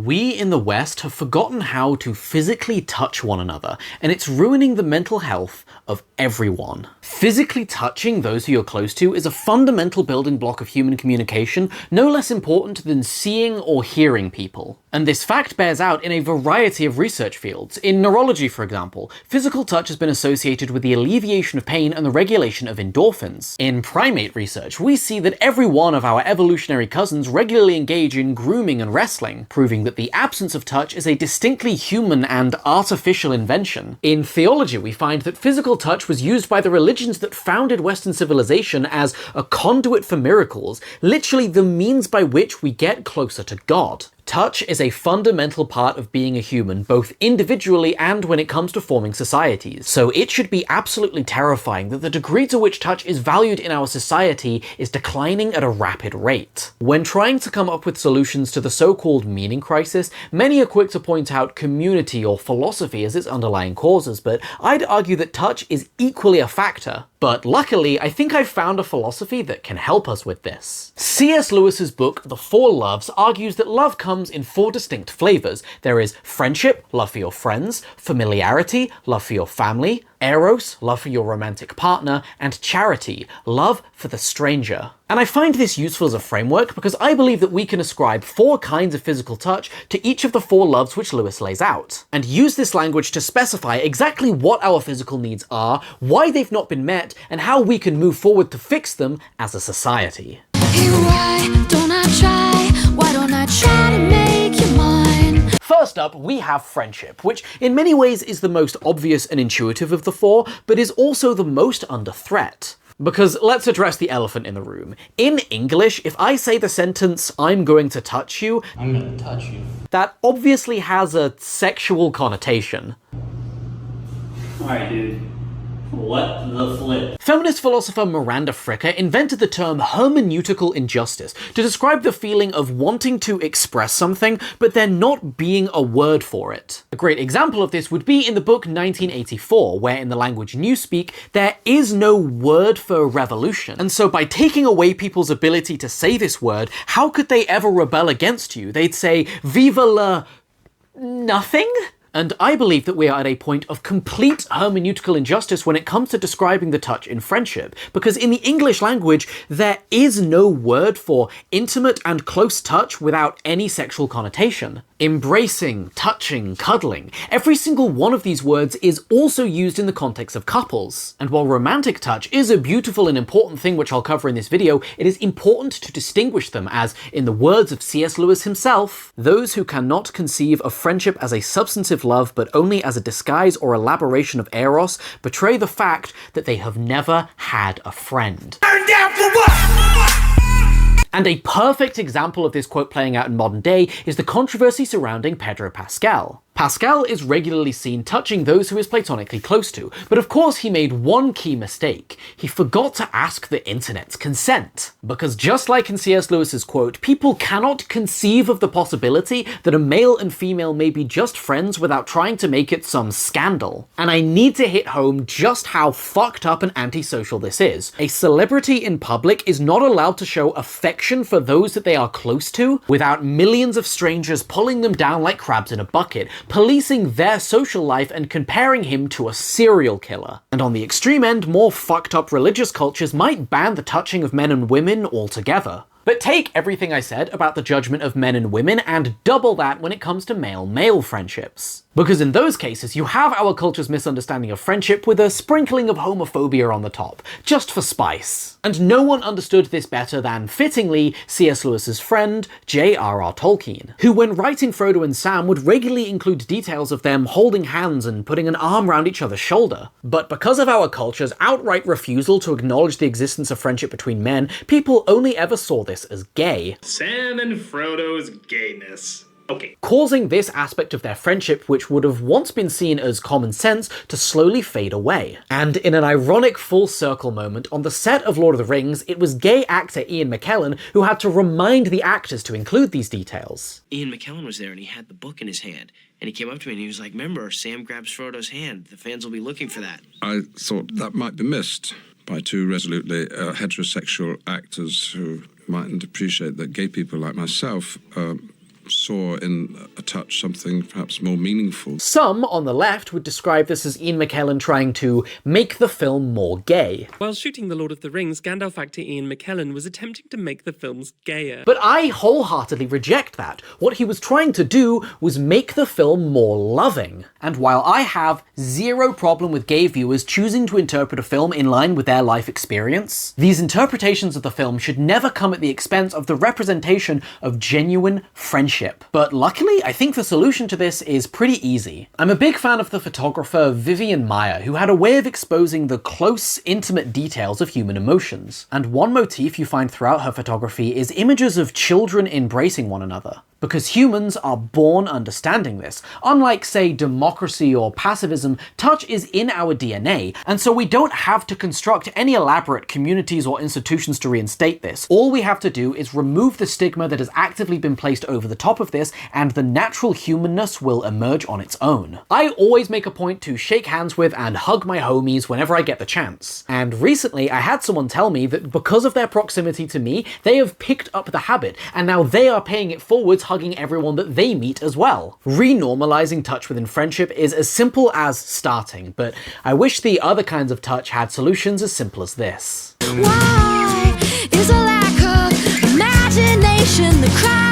We in the West have forgotten how to physically touch one another, and it's ruining the mental health of everyone. Physically touching those who you're close to is a fundamental building block of human communication, no less important than seeing or hearing people. And this fact bears out in a variety of research fields. In neurology, for example, physical touch has been associated with the alleviation of pain and the regulation of endorphins. In primate research, we see that every one of our evolutionary cousins regularly engage in grooming and wrestling, proving that the absence of touch is a distinctly human and artificial invention. In theology, we find that physical touch was used by the religions that founded Western civilization as a conduit for miracles, literally the means by which we get closer to God. Touch is a fundamental part of being a human, both individually and when it comes to forming societies. So it should be absolutely terrifying that the degree to which touch is valued in our society is declining at a rapid rate. When trying to come up with solutions to the so-called meaning crisis, many are quick to point out community or philosophy as its underlying causes, but I'd argue that touch is equally a factor. But luckily, I think I've found a philosophy that can help us with this. C.S. Lewis's book, The Four Loves, argues that love comes in four distinct flavors. There is friendship, love for your friends, familiarity, love for your family, eros, love for your romantic partner, and charity, love for the stranger. And I find this useful as a framework because I believe that we can ascribe four kinds of physical touch to each of the four loves which Lewis lays out, and use this language to specify exactly what our physical needs are, why they've not been met, and how we can move forward to fix them as a society. Hey, why don't I try? Why don't I try to make you mine? First up, we have friendship, which in many ways is the most obvious and intuitive of the four, but is also the most under threat. Because let's address the elephant in the room. In English, if I say the sentence, "I'm going to touch you," I'm gonna touch you. that obviously has a sexual connotation. Alright, dude. What the flip? Feminist philosopher Miranda Fricker invented the term hermeneutical injustice to describe the feeling of wanting to express something, but there not being a word for it. A great example of this would be in the book 1984, where in the language Newspeak, there is no word for revolution. And so by taking away people's ability to say this word, how could they ever rebel against you? They'd say, "Viva la... nothing?" And I believe that we are at a point of complete hermeneutical injustice when it comes to describing the touch in friendship, because in the English language, there is no word for intimate and close touch without any sexual connotation. Embracing, touching, cuddling, every single one of these words is also used in the context of couples. And while romantic touch is a beautiful and important thing which I'll cover in this video, it is important to distinguish them as, in the words of C.S. Lewis himself, those who cannot conceive of friendship as a substantive love but only as a disguise or elaboration of eros betray the fact that they have never had a friend. Turn down for what? And a perfect example of this quote playing out in modern day is the controversy surrounding Pedro Pascal. Pascal is regularly seen touching those who he is platonically close to, but of course he made one key mistake. He forgot to ask the internet's consent. Because just like in C.S. Lewis's quote, people cannot conceive of the possibility that a male and female may be just friends without trying to make it some scandal. And I need to hit home just how fucked up and antisocial this is. A celebrity in public is not allowed to show affection for those that they are close to without millions of strangers pulling them down like crabs in a bucket, policing their social life and comparing him to a serial killer. And on the extreme end, more fucked up religious cultures might ban the touching of men and women altogether. But take everything I said about the judgment of men and women and double that when it comes to male-male friendships. Because in those cases, you have our culture's misunderstanding of friendship with a sprinkling of homophobia on the top, just for spice. And no one understood this better than, fittingly, C.S. Lewis's friend, J.R.R. Tolkien, who when writing Frodo and Sam would regularly include details of them holding hands and putting an arm around each other's shoulder. But because of our culture's outright refusal to acknowledge the existence of friendship between men, people only ever saw this as gay. Sam and Frodo's gayness. Okay. Causing this aspect of their friendship, which would have once been seen as common sense, to slowly fade away. And in an ironic full circle moment, on the set of Lord of the Rings, it was gay actor Ian McKellen who had to remind the actors to include these details. Ian McKellen was there and he had the book in his hand. And he came up to me and he was like, "Remember, Sam grabs Frodo's hand. The fans will be looking for that." I thought that might be missed by two resolutely heterosexual actors who mightn't appreciate that gay people like myself saw in a touch something perhaps more meaningful. Some on the left would describe this as Ian McKellen trying to make the film more gay. While shooting The Lord of the Rings, Gandalf actor Ian McKellen was attempting to make the films gayer. But I wholeheartedly reject that. What he was trying to do was make the film more loving. And while I have zero problem with gay viewers choosing to interpret a film in line with their life experience, these interpretations of the film should never come at the expense of the representation of genuine friendship. But luckily, I think the solution to this is pretty easy. I'm a big fan of the photographer Vivian Maier, who had a way of exposing the close, intimate details of human emotions. And one motif you find throughout her photography is images of children embracing one another. Because humans are born understanding this. Unlike, say, democracy or pacifism, touch is in our DNA, and so we don't have to construct any elaborate communities or institutions to reinstate this. All we have to do is remove the stigma that has actively been placed over the top of this, and the natural humanness will emerge on its own. I always make a point to shake hands with and hug my homies whenever I get the chance. And recently, I had someone tell me that because of their proximity to me, they have picked up the habit, and now they are paying it forwards, hugging everyone that they meet as well. Renormalizing touch within friendship is as simple as starting, but I wish the other kinds of touch had solutions as simple as this. Why is a lack of imagination the crime?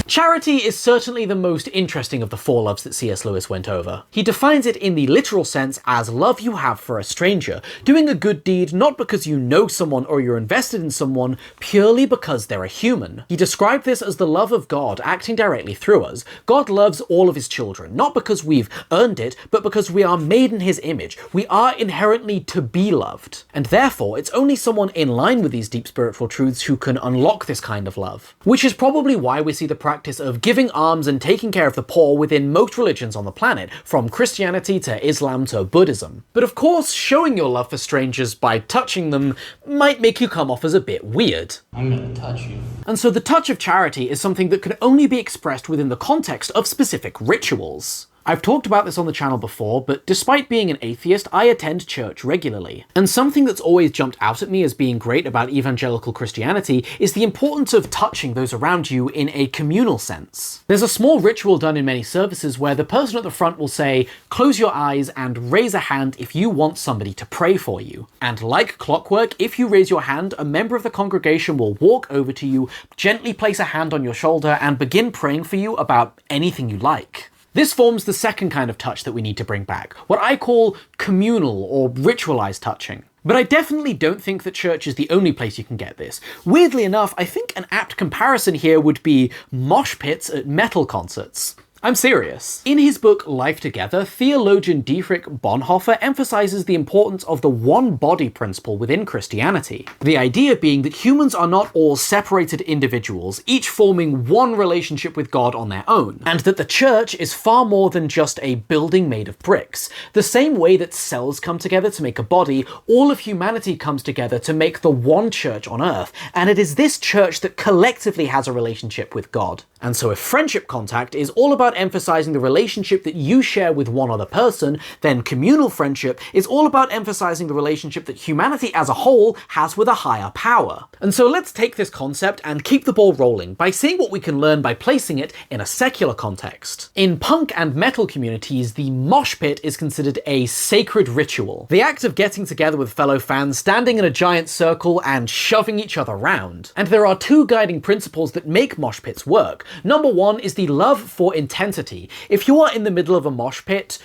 Charity is certainly the most interesting of the four loves that C.S. Lewis went over. He defines it in the literal sense as love you have for a stranger, doing a good deed not because you know someone or you're invested in someone, purely because they're a human. He described this as the love of God acting directly through us. God loves all of his children, not because we've earned it, but because we are made in his image. We are inherently to be loved. And therefore, it's only someone in line with these deep spiritual truths who can unlock this kind of love. Which is probably why we see the practice of giving alms and taking care of the poor within most religions on the planet, from Christianity to Islam to Buddhism. But of course, showing your love for strangers by touching them might make you come off as a bit weird. I'm gonna touch you. And so the touch of charity is something that can only be expressed within the context of specific rituals. I've talked about this on the channel before, but despite being an atheist, I attend church regularly. And something that's always jumped out at me as being great about evangelical Christianity is the importance of touching those around you in a communal sense. There's a small ritual done in many services where the person at the front will say, "Close your eyes and raise a hand if you want somebody to pray for you." And like clockwork, if you raise your hand, a member of the congregation will walk over to you, gently place a hand on your shoulder, and begin praying for you about anything you like. This forms the second kind of touch that we need to bring back, what I call communal or ritualized touching. But I definitely don't think that church is the only place you can get this. Weirdly enough, I think an apt comparison here would be mosh pits at metal concerts. I'm serious. In his book Life Together, theologian Frederick Bonhoeffer emphasizes the importance of the one body principle within Christianity. The idea being that humans are not all separated individuals, each forming one relationship with God on their own, and that the church is far more than just a building made of bricks. The same way that cells come together to make a body, all of humanity comes together to make the one church on earth, and it is this church that collectively has a relationship with God. And so if friendship contact is all about emphasizing the relationship that you share with one other person, then communal friendship is all about emphasizing the relationship that humanity as a whole has with a higher power. And so let's take this concept and keep the ball rolling by seeing what we can learn by placing it in a secular context. In punk and metal communities, the mosh pit is considered a sacred ritual. The act of getting together with fellow fans, standing in a giant circle and shoving each other around. And there are two guiding principles that make mosh pits work. Number one is the love for intensity. If you are in the middle of a mosh pit,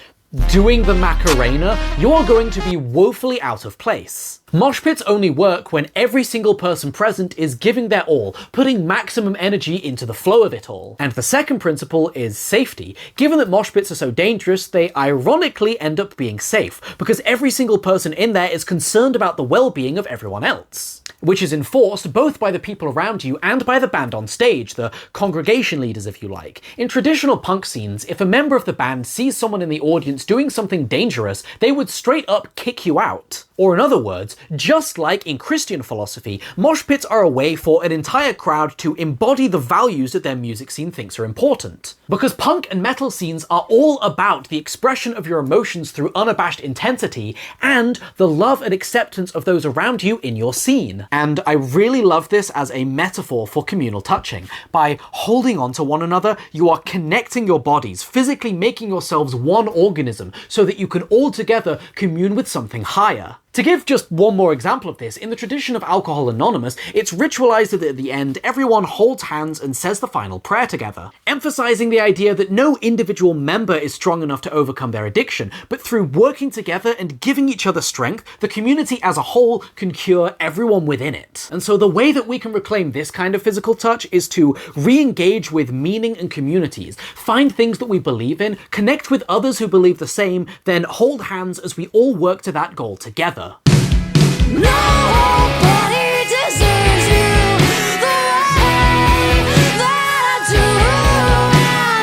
doing the Macarena, you're going to be woefully out of place. Mosh pits only work when every single person present is giving their all, putting maximum energy into the flow of it all. And the second principle is safety. Given that mosh pits are so dangerous, they ironically end up being safe, because every single person in there is concerned about the well-being of everyone else. Which is enforced both by the people around you and by the band on stage, the congregation leaders if you like. In traditional punk scenes, if a member of the band sees someone in the audience doing something dangerous, they would straight up kick you out. Or in other words, just like in Christian philosophy, mosh pits are a way for an entire crowd to embody the values that their music scene thinks are important. Because punk and metal scenes are all about the expression of your emotions through unabashed intensity and the love and acceptance of those around you in your scene. And I really love this as a metaphor for communal touching. By holding on to one another, you are connecting your bodies, physically making yourselves one organism so that you can all together commune with something higher. To give just one more example of this, in the tradition of Alcohol Anonymous, it's ritualized that at the end, everyone holds hands and says the final prayer together, emphasizing the idea that no individual member is strong enough to overcome their addiction, but through working together and giving each other strength, the community as a whole can cure everyone within it. And so the way that we can reclaim this kind of physical touch is to re-engage with meaning and communities, find things that we believe in, connect with others who believe the same, then hold hands as we all work to that goal together. Nobody deserves you the way that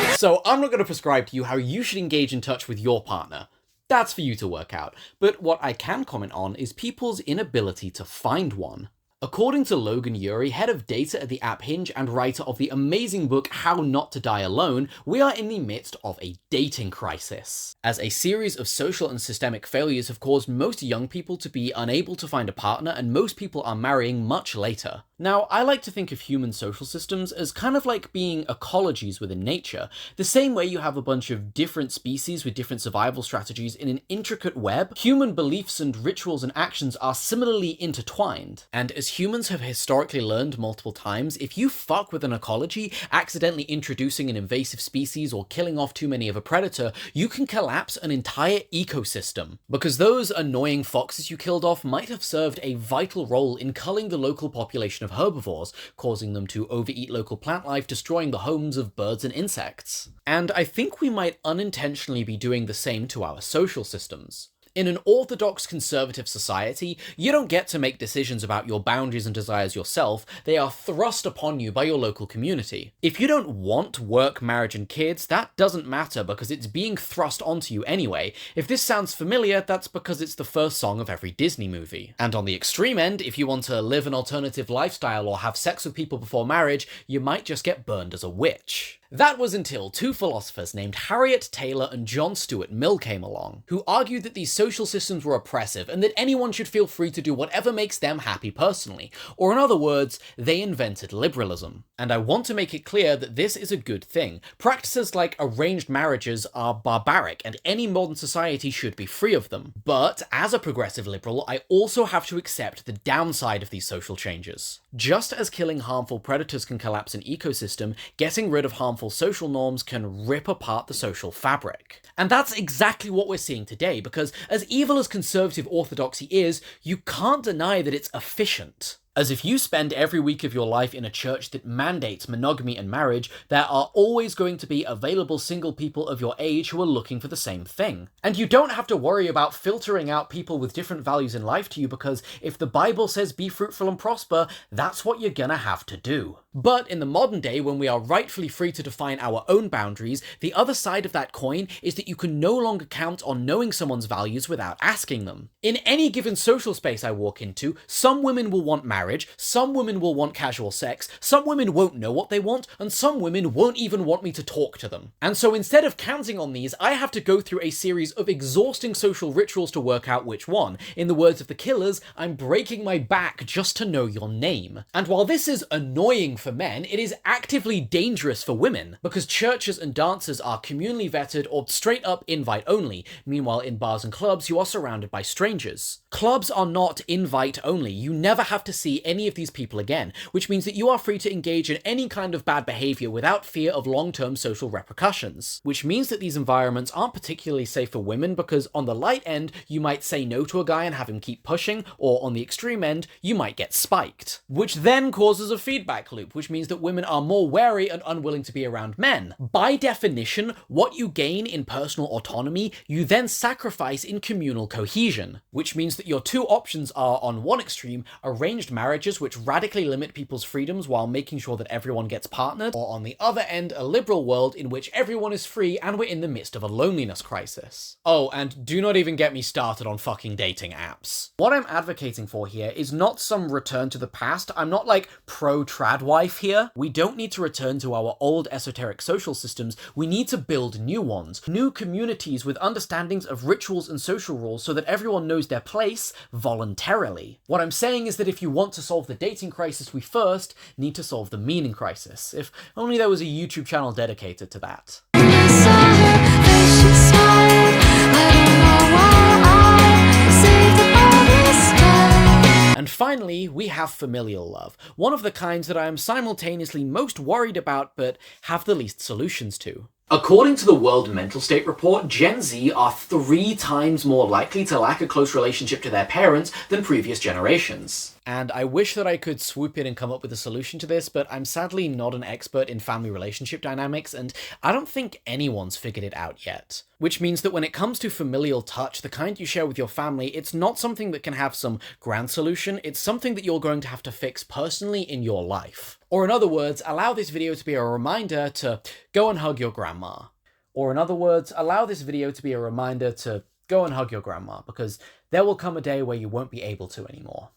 I do. So I'm not going to prescribe to you how you should engage in touch with your partner. That's for you to work out. But what I can comment on is people's inability to find one. According to Logan Ury, head of data at the app Hinge and writer of the amazing book How Not to Die Alone, we are in the midst of a dating crisis, as a series of social and systemic failures have caused most young people to be unable to find a partner, and most people are marrying much later. Now, I like to think of human social systems as kind of like being ecologies within nature, the same way you have a bunch of different species with different survival strategies in an intricate web. Human beliefs and rituals and actions are similarly intertwined, and as humans have historically learned multiple times, if you fuck with an ecology, accidentally introducing an invasive species or killing off too many of a predator, you can collapse an entire ecosystem. Because those annoying foxes you killed off might have served a vital role in culling the local population of herbivores, causing them to overeat local plant life, destroying the homes of birds and insects. And I think we might unintentionally be doing the same to our social systems. In an orthodox conservative society, you don't get to make decisions about your boundaries and desires yourself, they are thrust upon you by your local community. If you don't want work, marriage, and kids, that doesn't matter because it's being thrust onto you anyway. If this sounds familiar, that's because it's the first song of every Disney movie. And on the extreme end, if you want to live an alternative lifestyle or have sex with people before marriage, you might just get burned as a witch. That was until two philosophers named Harriet Taylor and John Stuart Mill came along, who argued that these social systems were oppressive and that anyone should feel free to do whatever makes them happy personally. Or in other words, they invented liberalism. And I want to make it clear that this is a good thing. Practices like arranged marriages are barbaric and any modern society should be free of them. But as a progressive liberal, I also have to accept the downside of these social changes. Just as killing harmful predators can collapse an ecosystem, getting rid of harmful social norms can rip apart the social fabric. And that's exactly what we're seeing today, because as evil as conservative orthodoxy is, you can't deny that it's efficient. As if you spend every week of your life in a church that mandates monogamy and marriage, there are always going to be available single people of your age who are looking for the same thing. And you don't have to worry about filtering out people with different values in life to you, because if the Bible says be fruitful and prosper, that's what you're gonna have to do. But in the modern day, when we are rightfully free to define our own boundaries, the other side of that coin is that you can no longer count on knowing someone's values without asking them. In any given social space I walk into, some women will want marriage, some women will want casual sex, some women won't know what they want, and some women won't even want me to talk to them. And so instead of counting on these, I have to go through a series of exhausting social rituals to work out which one. In the words of the Killers, I'm breaking my back just to know your name. And while this is annoying for men, it is actively dangerous for women, because churches and dances are communally vetted or straight up invite only. Meanwhile, in bars and clubs, you are surrounded by strangers. Clubs are not invite only. You never have to see any of these people again, which means that you are free to engage in any kind of bad behavior without fear of long-term social repercussions. Which means that these environments aren't particularly safe for women, because on the light end, you might say no to a guy and have him keep pushing, or on the extreme end, you might get spiked. Which then causes a feedback loop, which means that women are more wary and unwilling to be around men. By definition, what you gain in personal autonomy, you then sacrifice in communal cohesion, which means that your two options are, on one extreme, arranged marriages which radically limit people's freedoms while making sure that everyone gets partnered, or on the other end, a liberal world in which everyone is free and we're in the midst of a loneliness crisis. Oh, and do not even get me started on fucking dating apps. What I'm advocating for here is not some return to the past. I'm not like pro-trad wife here. We don't need to return to our old esoteric social systems. We need to build new ones, new communities with understandings of rituals and social rules so that everyone knows their place voluntarily. What I'm saying is that if you want want to solve the dating crisis, we first need to solve the meaning crisis. If only there was a YouTube channel dedicated to that. I saw her face, she smiled. I don't know why I saved up all this time. And finally, we have familial love, one of the kinds that I am simultaneously most worried about but have the least solutions to. According to the World Mental State Report, Gen Z are 3 times more likely to lack a close relationship to their parents than previous generations. And I wish that I could swoop in and come up with a solution to this, but I'm sadly not an expert in family relationship dynamics, and I don't think anyone's figured it out yet. Which means that when it comes to familial touch, the kind you share with your family, it's not something that can have some grand solution, it's something that you're going to have to fix personally in your life. Or in other words, allow this video to be a reminder to go and hug your grandma. Or in other words, allow this video to be a reminder to go and hug your grandma, because there will come a day where you won't be able to anymore.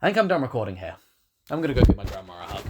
I think I'm done recording here. I'm gonna go give my grandma a hug.